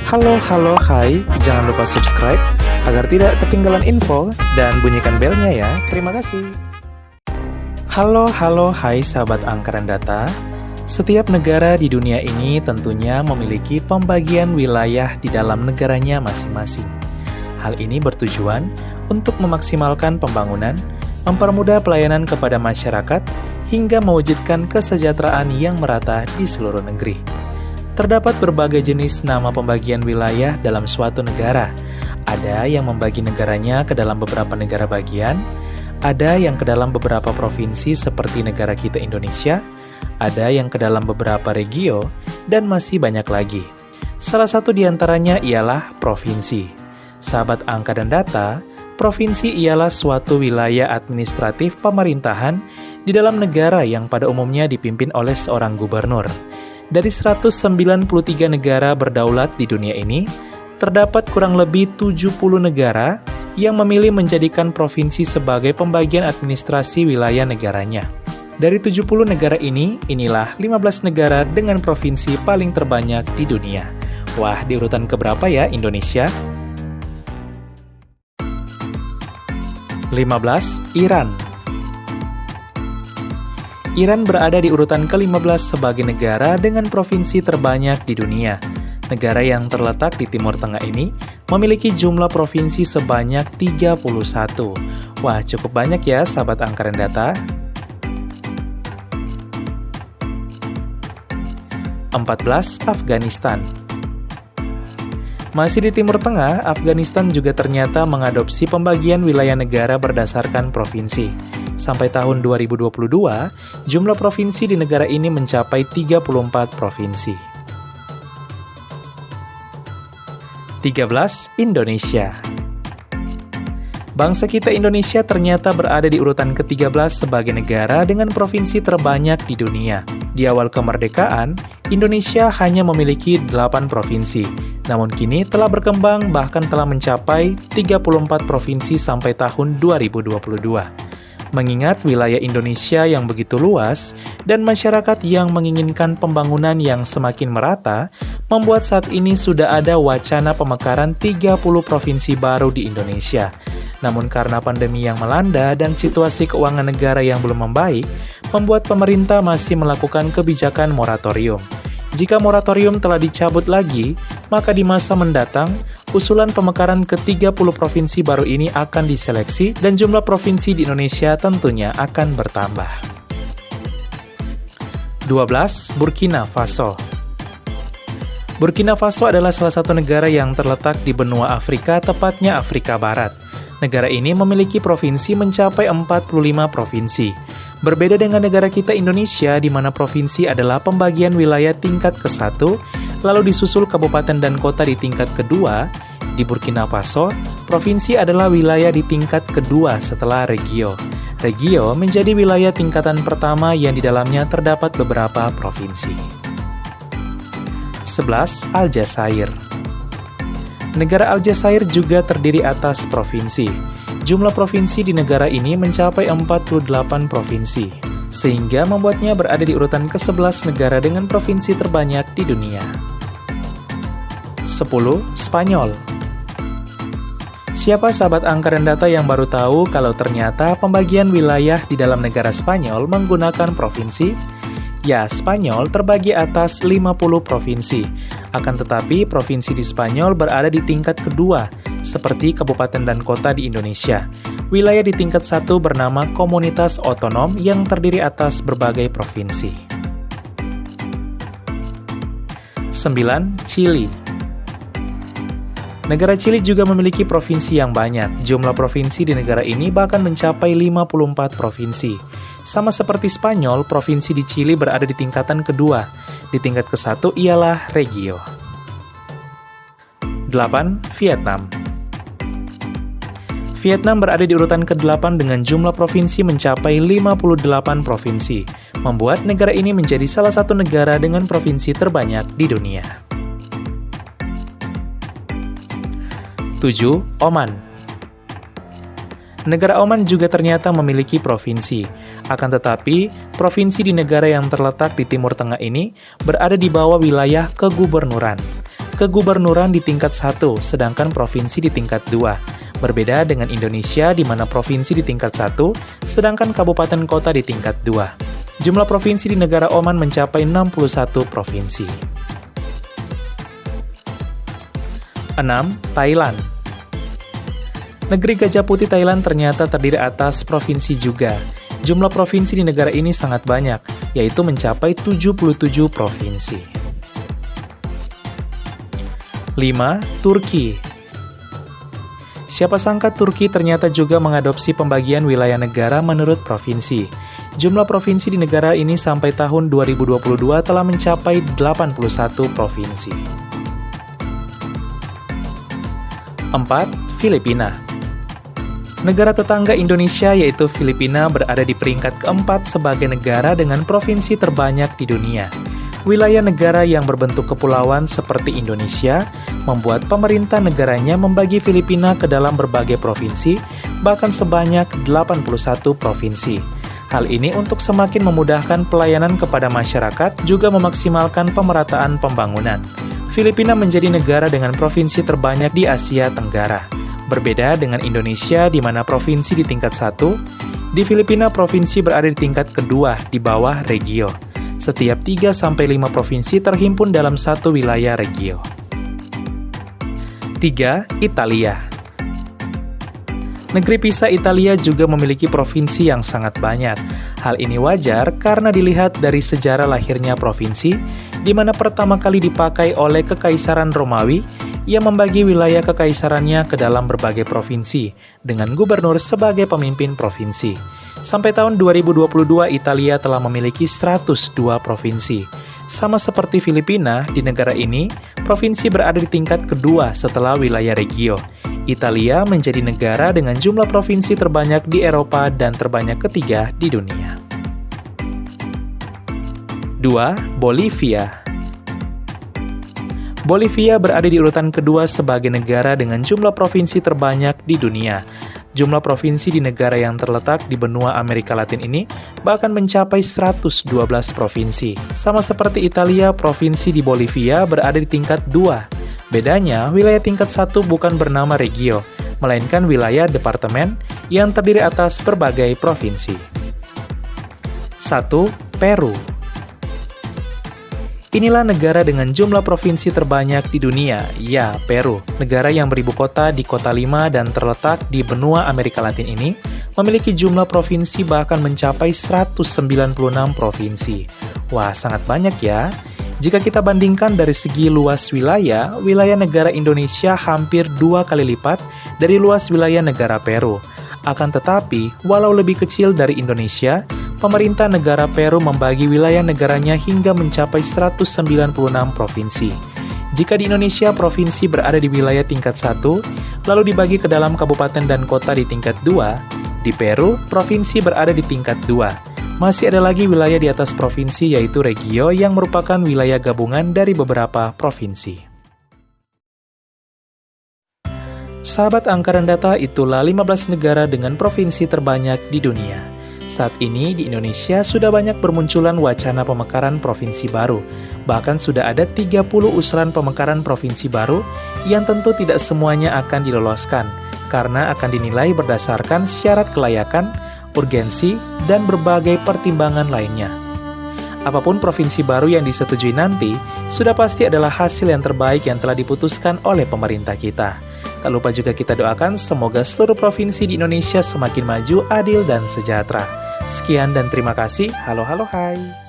Hai, jangan lupa subscribe agar tidak ketinggalan info dan bunyikan belnya ya. Terima kasih. Hai sahabat anggaran data. Setiap negara di dunia ini tentunya memiliki pembagian wilayah di dalam negaranya masing-masing. Hal ini bertujuan untuk memaksimalkan pembangunan, mempermudah pelayanan kepada masyarakat, hingga mewujudkan kesejahteraan yang merata di seluruh negeri. Terdapat berbagai jenis nama pembagian wilayah dalam suatu negara. Ada yang membagi negaranya ke dalam beberapa negara bagian, ada yang ke dalam beberapa provinsi seperti negara kita Indonesia, ada yang ke dalam beberapa regio, dan masih banyak lagi. Salah satu di antaranya ialah provinsi. Sahabat angka dan data, provinsi ialah suatu wilayah administratif pemerintahan di dalam negara yang pada umumnya dipimpin oleh seorang gubernur. Dari 193 negara berdaulat di dunia ini, terdapat kurang lebih 70 negara yang memilih menjadikan provinsi sebagai pembagian administrasi wilayah negaranya. Dari 70 negara ini, inilah 15 negara dengan provinsi paling terbanyak di dunia. Wah, di urutan keberapa ya Indonesia? 15. Iran. Iran berada di urutan ke-15 sebagai negara dengan provinsi terbanyak di dunia. Negara yang terletak di Timur Tengah ini memiliki jumlah provinsi sebanyak 31. Wah, cukup banyak ya sahabat anggaran data. 14. Afghanistan. Masih di Timur Tengah, Afghanistan juga ternyata mengadopsi pembagian wilayah negara berdasarkan provinsi. Sampai tahun 2022, jumlah provinsi di negara ini mencapai 34 provinsi. 13. Indonesia. Bangsa kita Indonesia ternyata berada di urutan ke-13 sebagai negara dengan provinsi terbanyak di dunia. Di awal kemerdekaan, Indonesia hanya memiliki 8 provinsi. Namun kini telah berkembang bahkan telah mencapai 34 provinsi sampai tahun 2022. Mengingat wilayah Indonesia yang begitu luas dan masyarakat yang menginginkan pembangunan yang semakin merata, membuat saat ini sudah ada wacana pemekaran 30 provinsi baru di Indonesia. Namun karena pandemi yang melanda dan situasi keuangan negara yang belum membaik, membuat pemerintah masih melakukan kebijakan moratorium. Jika moratorium telah dicabut lagi, maka di masa mendatang, usulan pemekaran ke-30 provinsi baru ini akan diseleksi dan jumlah provinsi di Indonesia tentunya akan bertambah. 12. Burkina Faso. Burkina Faso adalah salah satu negara yang terletak di benua Afrika, tepatnya Afrika Barat. Negara ini memiliki provinsi mencapai 45 provinsi. Berbeda dengan negara kita Indonesia, di mana provinsi adalah pembagian wilayah tingkat ke-1, lalu disusul kabupaten dan kota di tingkat kedua, di Burkina Faso, provinsi adalah wilayah di tingkat kedua setelah regio. Regio menjadi wilayah tingkatan pertama yang di dalamnya terdapat beberapa provinsi. 11. Aljazair. Negara Aljazair juga terdiri atas provinsi. Jumlah provinsi di negara ini mencapai 48 provinsi, sehingga membuatnya berada di urutan ke-11 negara dengan provinsi terbanyak di dunia. 10. Spanyol. Siapa sahabat angka dan data yang baru tahu kalau ternyata pembagian wilayah di dalam negara Spanyol menggunakan provinsi? Ya, Spanyol terbagi atas 50 provinsi. Akan tetapi, provinsi di Spanyol berada di tingkat kedua, seperti kabupaten dan kota di Indonesia. Wilayah di tingkat 1 bernama Komunitas Otonom yang terdiri atas berbagai provinsi. 9. Chili. Negara Chili juga memiliki provinsi yang banyak. Jumlah provinsi di negara ini bahkan mencapai 54 provinsi. Sama seperti Spanyol, provinsi di Chili berada di tingkatan kedua. Di tingkat ke-1 ialah regio. 8. Vietnam. Vietnam berada di urutan ke-8 dengan jumlah provinsi mencapai 58 provinsi, membuat negara ini menjadi salah satu negara dengan provinsi terbanyak di dunia. 7. Oman. Negara Oman juga ternyata memiliki provinsi. Akan tetapi, provinsi di negara yang terletak di Timur Tengah ini berada di bawah wilayah kegubernuran. kegubernuran di tingkat 1, sedangkan provinsi di tingkat 2. Berbeda dengan Indonesia di mana provinsi di tingkat 1, sedangkan kabupaten kota di tingkat 2. Jumlah provinsi di negara Oman mencapai 61 provinsi. 6. Thailand. Negeri Gajah Putih Thailand ternyata terdiri atas provinsi juga. Jumlah provinsi di negara ini sangat banyak, yaitu mencapai 77 provinsi. 5. Turki. Siapa sangka Turki ternyata juga mengadopsi pembagian wilayah negara menurut provinsi. Jumlah provinsi di negara ini sampai tahun 2022 telah mencapai 81 provinsi. 4. Filipina. Negara tetangga Indonesia yaitu Filipina berada di peringkat keempat sebagai negara dengan provinsi terbanyak di dunia. Wilayah negara yang berbentuk kepulauan seperti Indonesia membuat pemerintah negaranya membagi Filipina ke dalam berbagai provinsi, bahkan sebanyak 81 provinsi. Hal ini untuk semakin memudahkan pelayanan kepada masyarakat, juga memaksimalkan pemerataan pembangunan. Filipina menjadi negara dengan provinsi terbanyak di Asia Tenggara. Berbeda dengan Indonesia di mana provinsi di tingkat 1, di Filipina provinsi berada di tingkat kedua di bawah regio. Setiap 3-5 provinsi terhimpun dalam satu wilayah regio. 3. Italia. Negeri Pisa Italia juga memiliki provinsi yang sangat banyak. Hal ini wajar karena dilihat dari sejarah lahirnya provinsi, di mana pertama kali dipakai oleh Kekaisaran Romawi yang membagi wilayah kekaisarannya ke dalam berbagai provinsi, dengan gubernur sebagai pemimpin provinsi. Sampai tahun 2022, Italia telah memiliki 102 provinsi. Sama seperti Filipina, di negara ini, provinsi berada di tingkat kedua setelah wilayah regio. Italia menjadi negara dengan jumlah provinsi terbanyak di Eropa dan terbanyak ketiga di dunia. 2. Bolivia. Bolivia berada di urutan kedua sebagai negara dengan jumlah provinsi terbanyak di dunia. Jumlah provinsi di negara yang terletak di benua Amerika Latin ini bahkan mencapai 112 provinsi. Sama seperti Italia, provinsi di Bolivia berada di tingkat 2. Bedanya, wilayah tingkat 1 bukan bernama regio, melainkan wilayah departemen yang terdiri atas berbagai provinsi. 1. Peru. Inilah negara dengan jumlah provinsi terbanyak di dunia, ya, Peru. Negara yang beribu kota di Kota Lima dan terletak di benua Amerika Latin ini memiliki jumlah provinsi bahkan mencapai 196 provinsi. Wah, sangat banyak ya. Jika kita bandingkan dari segi luas wilayah, wilayah negara Indonesia hampir 2 kali lipat dari luas wilayah negara Peru. Akan tetapi, walau lebih kecil dari Indonesia, pemerintah negara Peru membagi wilayah negaranya hingga mencapai 196 provinsi. Jika di Indonesia provinsi berada di wilayah tingkat 1, lalu dibagi ke dalam kabupaten dan kota di tingkat 2, di Peru provinsi berada di tingkat 2. Masih ada lagi wilayah di atas provinsi yaitu regio yang merupakan wilayah gabungan dari beberapa provinsi. Sahabat Angkaran Data, itulah 15 negara dengan provinsi terbanyak di dunia. Saat ini di Indonesia sudah banyak bermunculan wacana pemekaran provinsi baru. Bahkan sudah ada 30 usulan pemekaran provinsi baru yang tentu tidak semuanya akan diloloskan karena akan dinilai berdasarkan syarat kelayakan, urgensi, dan berbagai pertimbangan lainnya. Apapun provinsi baru yang disetujui nanti, sudah pasti adalah hasil yang terbaik yang telah diputuskan oleh pemerintah kita. Tak lupa juga kita doakan semoga seluruh provinsi di Indonesia semakin maju, adil, dan sejahtera. Sekian dan terima kasih. Halo, halo, hai.